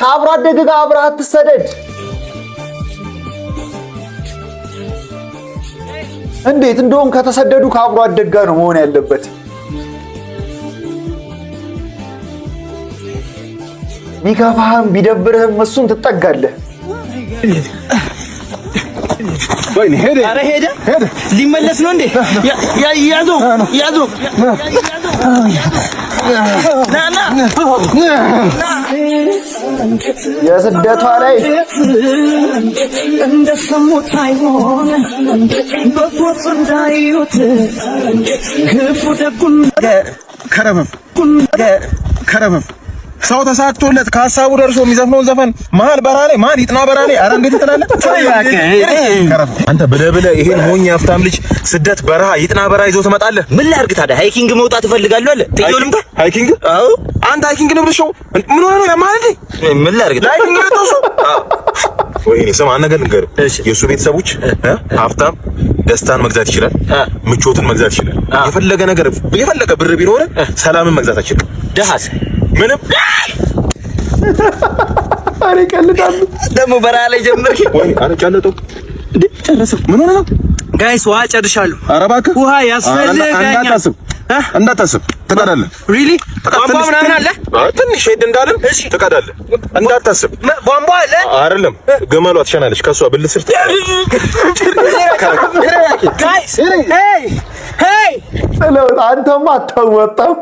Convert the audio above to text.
ከአብሮ አደግ ጋር አብረህ አትሰደድ። እንዴት እንደውም ከተሰደዱ ከአብሮ አደግ ጋር ነው መሆን ያለበት። ቢከፋህም ቢደብርህም እሱን ትጠጋለህ። ወይኔ ሄደ። ኧረ ሄደ ሊመለስ ነው እንዴ? ያዙ ና የስደቷ ላይ እንደሰሙት አይሆን በፎት እንዳዩት ክፉ ደጉን ከረፈፍ ሰው ተሳክቶለት ከሀሳቡ ደርሶ የሚዘፍነውን ዘፈን መሀል በረሃ ላይ ማን ይጥና በረሃ ላይ ኧረ እንዴት ትላለህ? አንተ ብለህ ይሄን ሞኝ ሀብታም ልጅ ስደት በረሃ ይጥና በረሃ ይዞ ትመጣለህ። ምን ላድርግ ታዲያ? ሃይኪንግ መውጣት እፈልጋለሁ አለ። ትይውልም ሃይኪንግ? አዎ አንተ ሃይኪንግ ነው ብለሽው ምን ሆነ ነው ያማል? ምን ላድርግ? ሃይኪንግ ነው ተውሱ። ወይኔ ስማ አንድ ነገር ልንገርህ። የእሱ ቤተሰቦች ሀብታም ደስታን መግዛት ይችላል፣ ምቾትን መግዛት ይችላል። የፈለገ ብር ቢኖር ሰላምን መግዛት አይችልም። ደሃስ ምንም አሬ ቀልዳሉ ደግሞ በረሃ ላይ ጀመርክ ወይ? አረ ጫለጠው እንዴ ጨረሰ። ምን ሆነ ነው ጋይስ? ውሃ ጨርሻለሁ። ኧረ እባክህ ውሃ ያስፈልገኛል። እንዳታስብ ትቀዳለህ። ሪሊ ቧንቧ ምናምን አለ? ትንሽ ሄድ እንዳለን ትቀዳለህ። እንዳታስብ። ቧንቧ አለ አይደለም? ገመሏ ትሸናለች ከሷ ብልት ስር። ጋይስ ሄይ አንተማ አታወጣም።